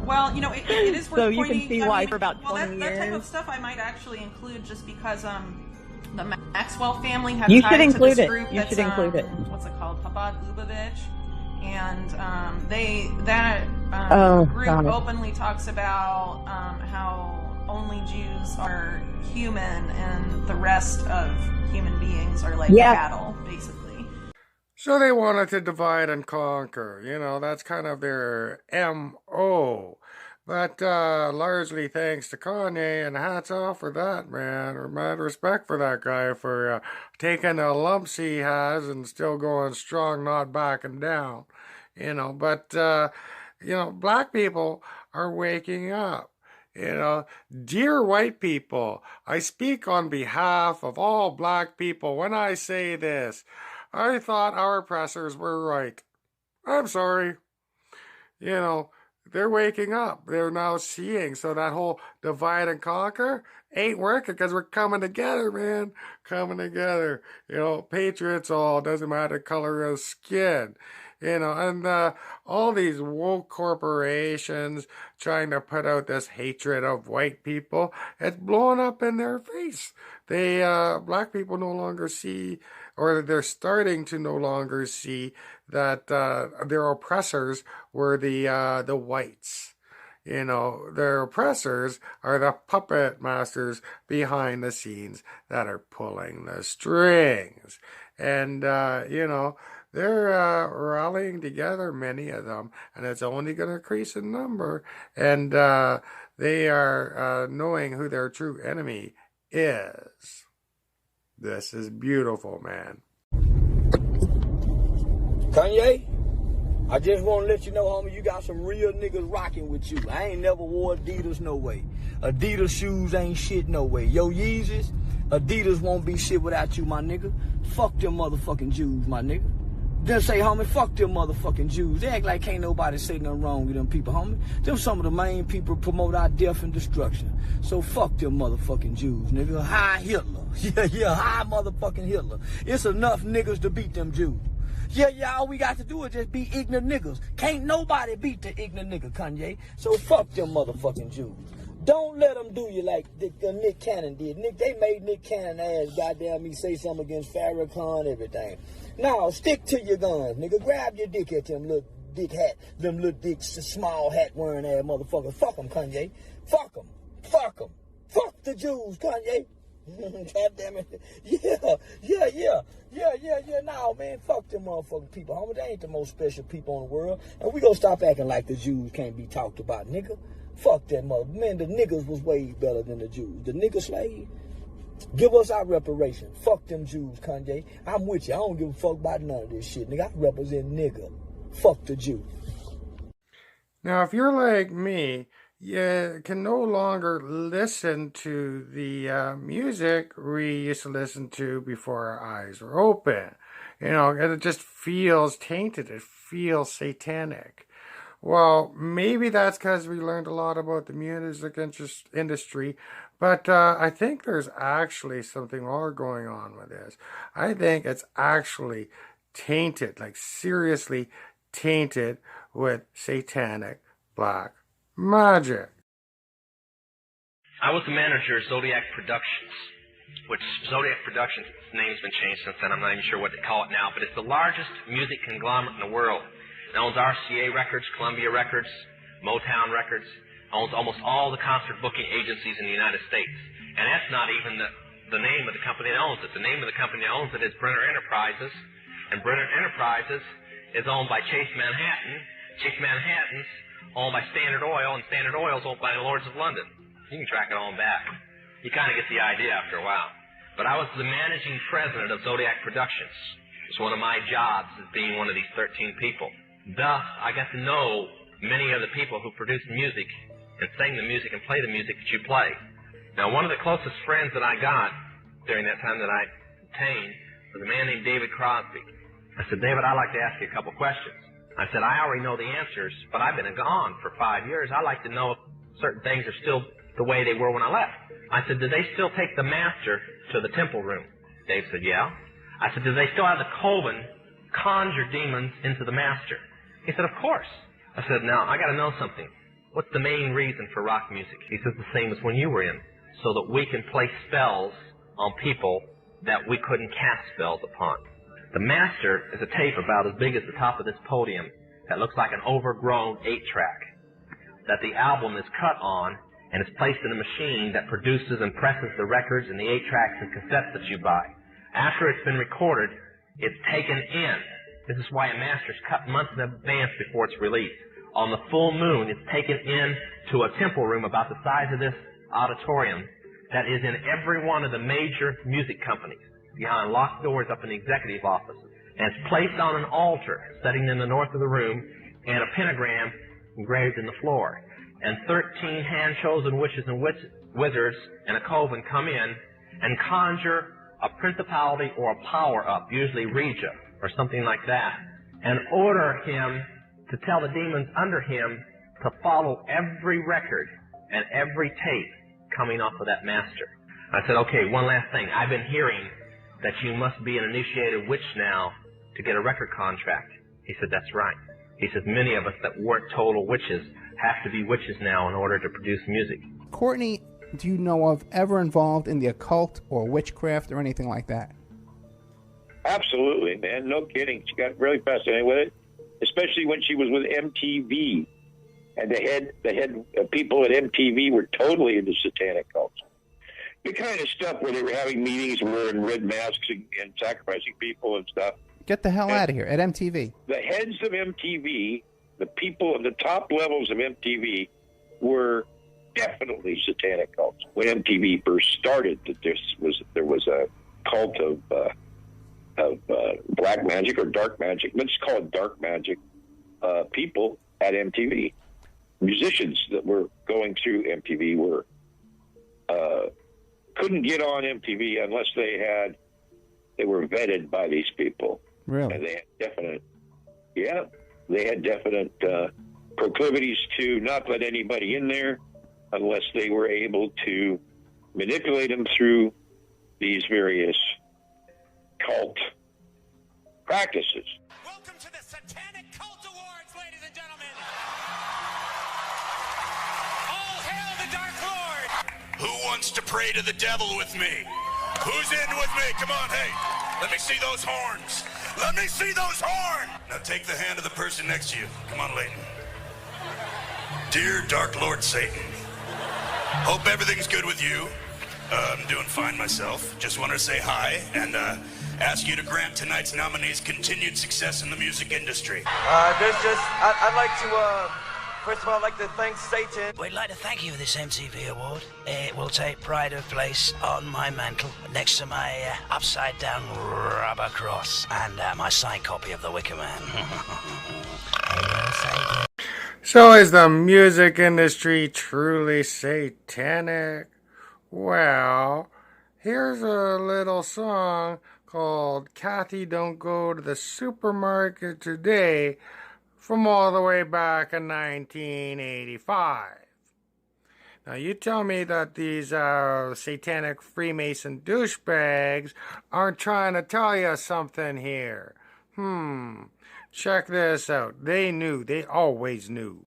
Well, it is worth so you pointing, can see why for about 20 years. That type of stuff I might actually include just because the Maxwell family has you ties should include to this it. group You that's, should include it. What's it called? Chabad Lubavitch. And group openly talks about how only Jews are human and the rest of human beings are like cattle, basically. So they wanted to divide and conquer. That's kind of their M.O. But largely thanks to Kanye, and hats off for that, man. Or mad respect for that guy for taking the lumps he has and still going strong, not backing down. But black people are waking up. Dear white people, I speak on behalf of all black people when I say this. I thought our oppressors were right. I'm sorry. They're waking up. They're now seeing. So that whole divide and conquer ain't working because we're coming together, man. Coming together. Patriots all, doesn't matter color of skin. And all these woke corporations trying to put out this hatred of white people, it's blowing up in their face. Black people no longer see, or they're starting to no longer see that their oppressors were the whites. Their oppressors are the puppet masters behind the scenes that are pulling the strings. And, they're rallying together, many of them, and it's only going to increase in number. And they are knowing who their true enemy is. This is beautiful, man. Kanye, I just want to let you know, homie, you got some real niggas rocking with you. I ain't never wore Adidas, no way. Adidas shoes ain't shit, no way. Yo, Yeezys, Adidas won't be shit without you, my nigga. Fuck them motherfucking Jews, my nigga. Then say, homie, fuck them motherfucking Jews. They act like can't nobody say nothing wrong with them people, homie. Them some of the main people promote our death and destruction. So fuck them motherfucking Jews, nigga. Hi Hitler. Yeah, hi motherfucking Hitler. It's enough niggas to beat them Jews. Yeah, all we got to do is just be ignorant niggas. Can't nobody beat the ignorant nigga, Kanye. So fuck them motherfucking Jews. Don't let them do you like Nick Cannon did. They made Nick Cannon ass goddamn me say something against Farrakhan, everything. Now, stick to your guns, nigga. Grab your dick at them little dick hat, them little dick small hat wearing ass motherfuckers. Fuck them, Kanye. Fuck them. Fuck them. Fuck the Jews, Kanye. God damn it. Yeah. Nah, man, fuck them motherfucking people, homie. They ain't the most special people in the world. And we gonna stop acting like the Jews can't be talked about, nigga. Fuck that mother. Man, the niggas was way better than the Jews. The nigga slave, Give us our reparation. Fuck them Jews, Kanye. I'm with you. I don't give a fuck about none of this shit. Nigga, I represent nigga. Fuck the Jew. Now, if you're like me, you can no longer listen to the music we used to listen to before our eyes were open. You know, and it just feels tainted. It feels satanic. Well, maybe that's because we learned a lot about the music industry, but I think there's actually something more going on with this. I think it's actually tainted, like seriously tainted with satanic black magic. I was the manager of Zodiac Productions, which Zodiac Productions, its name's been changed since then. I'm not even sure what they call it now, but it's the largest music conglomerate in the world. It owns RCA Records, Columbia Records, Motown Records, owns almost all the concert booking agencies in the United States. And that's not even the name of the company that owns it. The name of the company that owns it is Brenner Enterprises, and Brenner Enterprises is owned by Chase Manhattan. Chase Manhattan's owned by Standard Oil, and Standard Oil is owned by the Lords of London. You can track it all back. You kind of get the idea after a while. But I was the managing president of Zodiac Productions. It's one of my jobs as being one of these 13 people. Thus, I got to know many of the people who produce music and sing the music and play the music that you play. Now, one of the closest friends that I got during that time that I obtained was a man named David Crosby. I said, David, I'd like to ask you a couple questions. I said, I already know the answers, but I've been gone for 5 years. I'd like to know if certain things are still the way they were when I left. I said, do they still take the master to the temple room? Dave said, yeah. I said, do they still have the coven conjure demons into the master? He said, of course. I said, now, I got to know something. What's the main reason for rock music? He says, the same as when you were in, so that we can play spells on people that we couldn't cast spells upon. The master is a tape about as big as the top of this podium that looks like an overgrown 8-track that the album is cut on, and it's placed in a machine that produces and presses the records and the 8-tracks and cassettes that you buy. After it's been recorded, it's taken in. This is why a master's cut months in advance before it's released. On the full moon, it's taken in to a temple room about the size of this auditorium that is in every one of the major music companies, behind locked doors up in the executive offices. And it's placed on an altar, sitting in the north of the room, and a pentagram engraved in the floor. And 13 hand-chosen witches and wizards and a coven come in and conjure a principality or a power up, usually Regia or something like that, and order him to tell the demons under him to follow every record and every tape coming off of that master. I said, okay, one last thing. I've been hearing that you must be an initiated witch now to get a record contract. He said, that's right. He said, many of us that weren't total witches have to be witches now in order to produce music. Courtney, do you know of ever involved in the occult or witchcraft or anything like that? Absolutely, man. No kidding. She got really fascinated with it, especially when she was with MTV. And the head people at MTV were totally into satanic cults. The kind of stuff where they were having meetings wearing red masks and sacrificing people and stuff. Get the hell out of here, at MTV. The heads of MTV, the people at the top levels of MTV, were definitely satanic cults. When MTV first started, there was a cult of black magic or dark magic. Let's call it dark magic. People at MTV, musicians that were going through MTV were couldn't get on MTV unless they were vetted by these people. Really? And they had definite proclivities to not let anybody in there unless they were able to manipulate them through these various cult practices. Welcome to the Satanic Cult Awards, ladies and gentlemen. All hail the Dark Lord. Who wants to pray to the devil with me? Who's in with me? Come on, hey. Let me see those horns. Let me see those horns. Now take the hand of the person next to you. Come on, Leighton. Dear Dark Lord Satan, hope everything's good with you. I'm doing fine myself. Just wanted to say hi and ask you to grant tonight's nominees continued success in the music industry. I'd like to First of all, I'd like to thank Satan. We'd like to thank you for this MTV award. It will take pride of place on my mantle next to my upside-down rubber cross and my signed copy of The Wicker Man. So is the music industry truly satanic? Well, here's a little song called Kathy Don't Go to the Supermarket Today from all the way back in 1985. Now you tell me that these satanic Freemason douchebags aren't trying to tell you something here. Check this out. They knew. They always knew.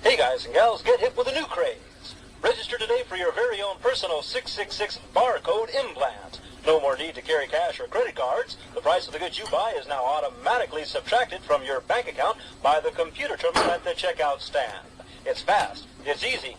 Hey guys and gals, get hip with a new craze. Register today for your very own personal 666 barcode implant. No more need to carry cash or credit cards. The price of the goods you buy is now automatically subtracted from your bank account by the computer terminal at the checkout stand. It's fast. It's easy.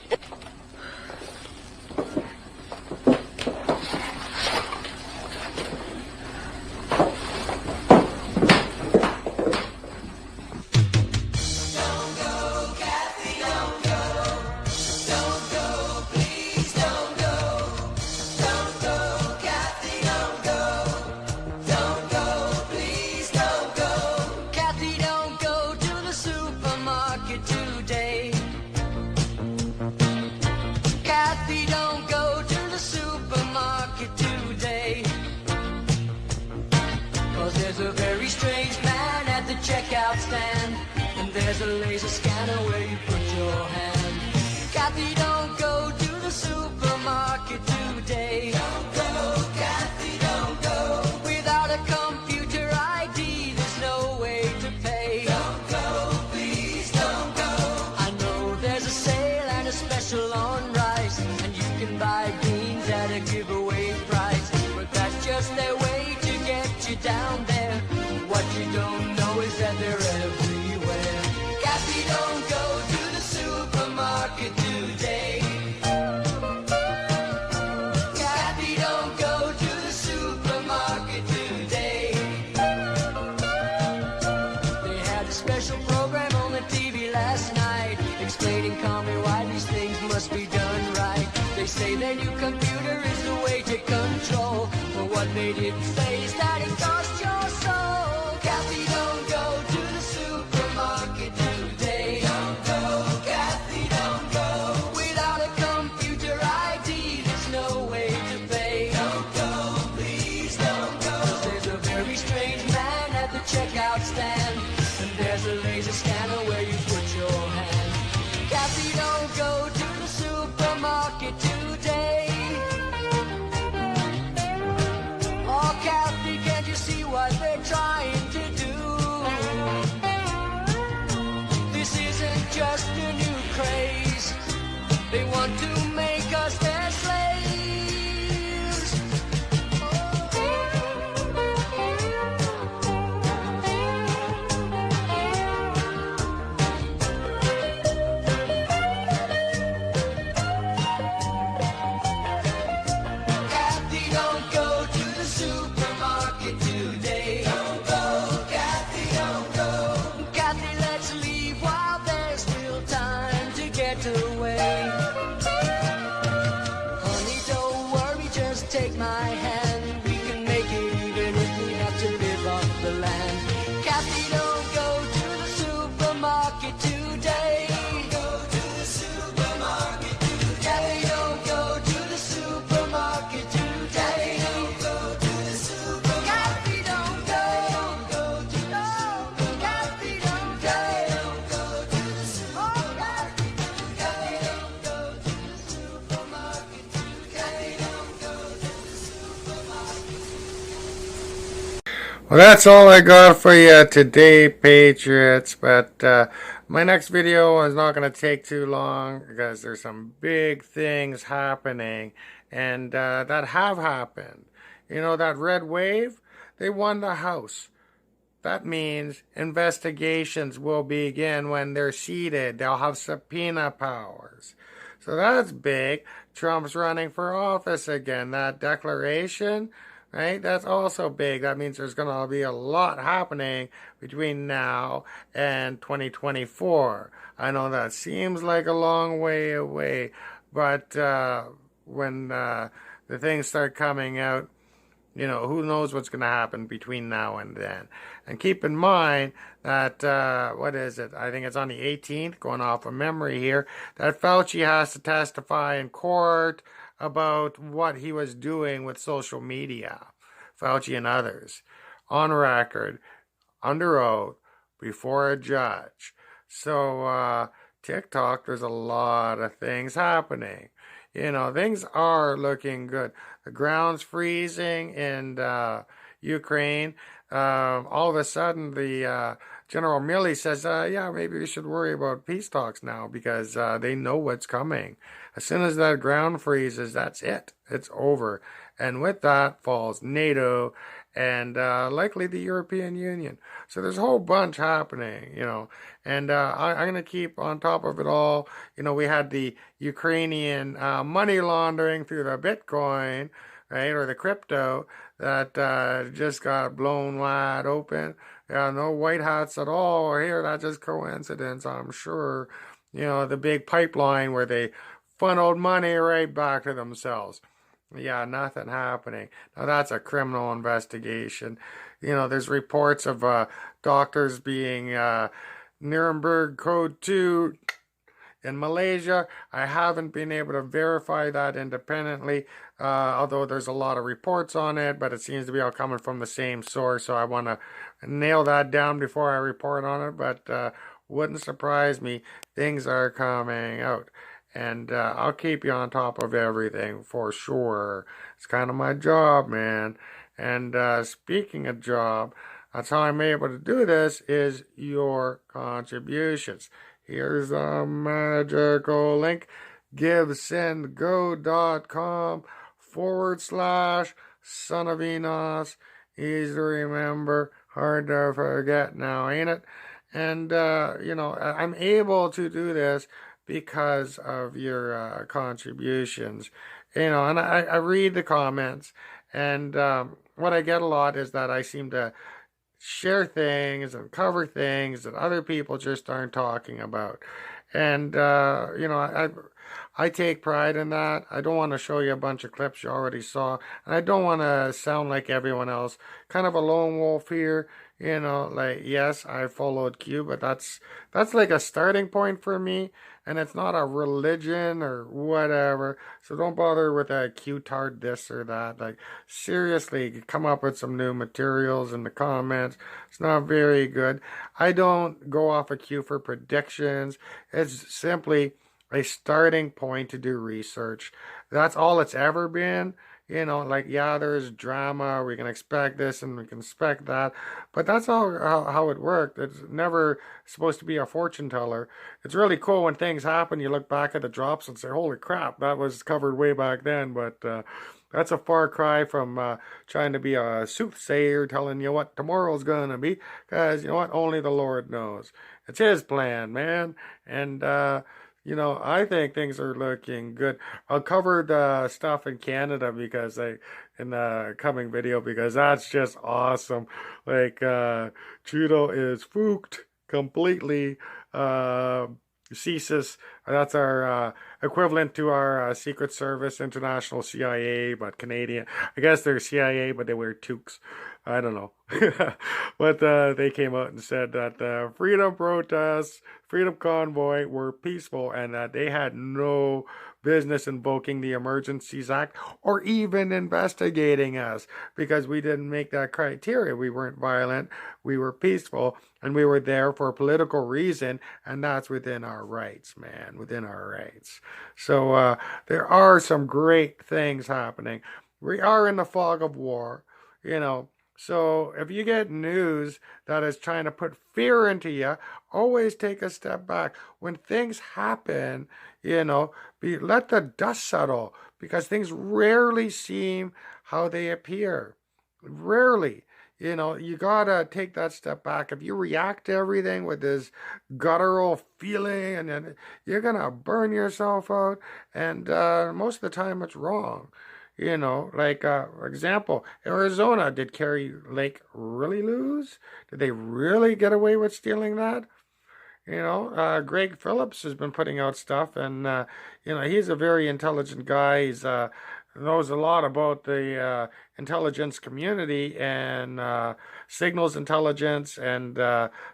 Checkout stand, and there's a laser scanner where you put your hand. Kathy, don't go to the supermarket today. Don't go, Kathy, don't go. Without a computer ID, there's no way to pay. Don't go, please don't go. I know there's a sale and a special on rice, and you can buy beans at a giveaway price, but that's just their way to get you down there. What you don't know is that they're everywhere. Kathy, don't go to the supermarket today. Kathy, don't go to the supermarket today. They had a special program on the TV last night, explaining calmly why these things must be done right. They say their new computer is the way to control, but what they didn't say is that it costs your soul. Kathy, don't go to the supermarket today. Don't go, Kathy, don't go. Without a computer ID, there's no way to pay. Don't go, please don't go. 'Cause there's a very strange man at the checkout stand, and there's a laser scanner where you put your hand. Kathy, don't go to the supermarket today. Oh, Kathy, can't you see what they're trying to do? This isn't just a new craze. They want to make us their slaves. Kathy, don't go to the supermarket today. Don't go, Kathy, don't go. Kathy, let's leave while there's still time to get away. Honey, don't worry, just take my hand. We can make it even if we have to live off the land. Kathy, don't go to the supermarket today. Go to the supermarket today. Kathy, don't go to the supermarket today. Don't go to the supermarket. Kathy, don't go. Don't go to the supermarket. Kathy, don't go. Don't go to the supermarket. Kathy, don't go to the supermarket. Kathy, don't go to the supermarket. Well, that's all I got for you today, Patriots. But my next video is not going to take too long because there's some big things happening and that have happened. You know, that red wave, they won the House. That means investigations will begin when they're seated. They'll have subpoena powers. So that's big. Trump's running for office again. That declaration, right? That's also big. That means there's going to be a lot happening between now and 2024. I know that seems like a long way away, but when the things start coming out, who knows what's going to happen between now and then. And keep in mind that, what is it? I think it's on the 18th, going off of memory here, that Fauci has to testify in court about what he was doing with social media. Fauci and others, on record, under oath, before a judge. So, TikTok, there's a lot of things happening. Things are looking good. The ground's freezing in Ukraine. All of a sudden, the General Milley says, yeah, maybe we should worry about peace talks now because they know what's coming. As soon as that ground freezes, that's it. It's over. And with that falls NATO and likely the European Union. So there's a whole bunch happening, and I'm going to keep on top of it all. We had the Ukrainian money laundering through the Bitcoin, right, or the crypto that just got blown wide open. No white hats at all here. That's just coincidence, I'm sure. The big pipeline where they funneled money right back to themselves. Yeah, nothing happening. Now that's a criminal investigation. There's reports of doctors being Nuremberg Code 2 in Malaysia. I haven't been able to verify that independently, although there's a lot of reports on it, but it seems to be all coming from the same source, so I want to nail that down before I report on it, but wouldn't surprise me. Things are coming out. And I'll keep you on top of everything for sure. It's kind of my job, man. And speaking of job, that's how I'm able to do this is your contributions. Here's a magical link. GiveSendGo.com/Son of Enos. Easy to remember, hard to forget now, ain't it? And, I'm able to do this because of your contributions, and I read the comments, and what I get a lot is that I seem to share things and cover things that other people just aren't talking about, and I take pride in that. I don't want to show you a bunch of clips you already saw, and I don't want to sound like everyone else, kind of a lone wolf here. Yes, I followed Q, but that's like a starting point for me, and it's not a religion or whatever, so don't bother with a Q-tard this or that. Like, seriously, come up with some new materials in the comments. It's not very good. I don't go off of Q for predictions. It's simply a starting point to do research. That's all it's ever been. Yeah, there's drama, we can expect this and we can expect that, but that's how it worked. It's never supposed to be a fortune teller. It's really cool when things happen, you look back at the drops and say, holy crap, that was covered way back then, but that's a far cry from trying to be a soothsayer telling you what tomorrow's gonna be, because only the Lord knows. It's His plan, man, and I think things are looking good. I'll cover the stuff in Canada in the coming video, because that's just awesome. Like, Trudeau is fooked completely. CSIS, that's our equivalent to our Secret Service, International CIA, but Canadian. I guess they're CIA, but they wear toques. I don't know. But they came out and said that the freedom protests, freedom convoy were peaceful, and that they had no business invoking the Emergencies Act or even investigating us, because we didn't make that criteria. We weren't violent, we were peaceful, and we were there for a political reason, and that's within our rights, man, within our rights. So there are some great things happening. We are in the fog of war, So if you get news that is trying to put fear into you, always take a step back. When things happen, let the dust settle, because things rarely seem how they appear. Rarely. You gotta take that step back. If you react to everything with this guttural feeling, and then you're gonna burn yourself out, and most of the time it's wrong. You know, like, for example, Arizona, did Carrie Lake really lose? Did they really get away with stealing that? You know, Greg Phillips has been putting out stuff, and, you know, he's a very intelligent guy. He's knows a lot about the intelligence community and signals intelligence and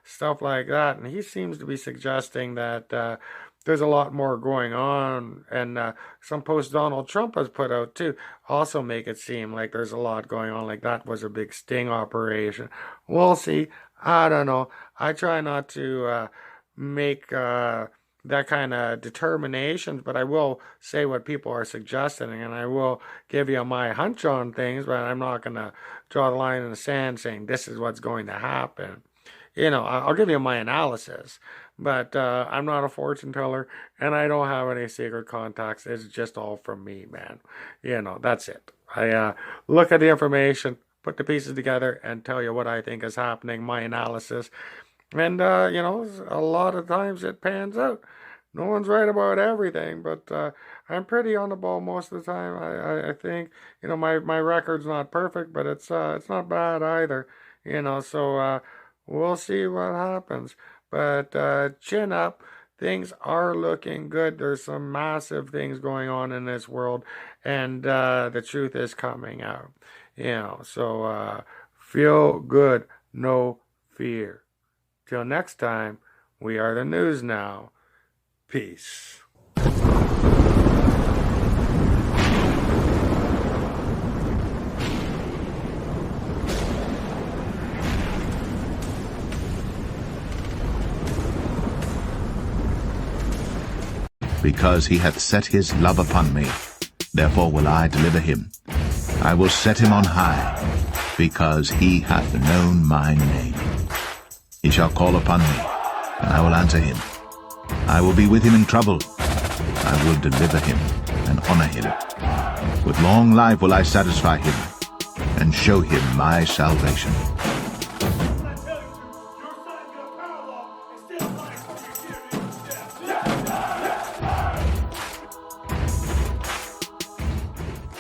stuff like that. And he seems to be suggesting that there's a lot more going on. And some posts Donald Trump has put out too also make it seem like there's a lot going on, like that was a big sting operation. We'll see. I don't know. I try not to make that kind of determinations, but I will say what people are suggesting, and I will give you my hunch on things, but I'm not going to draw the line in the sand saying this is what's going to happen. You know, I'll give you my analysis, but I'm not a fortune teller, and I don't have any secret contacts. It's just all from me, man. You know, that's it. I look at the information, put the pieces together, and tell you what I think is happening, my analysis. And, you know, a lot of times it pans out. No one's right about everything, but I'm pretty on the ball most of the time. I think, you know, my record's not perfect, but it's not bad either. You know, so we'll see what happens. But chin up. Things are looking good. There's some massive things going on in this world, and the truth is coming out. You know, so feel good, no fear. Till next time, we are the news now. Peace. Because he hath set his love upon me, therefore will I deliver him. I will set him on high, because he hath known my name. He shall call upon me, and I will answer him. I will be with him in trouble. I will deliver him and honor him. With long life will I satisfy him, and show him my salvation.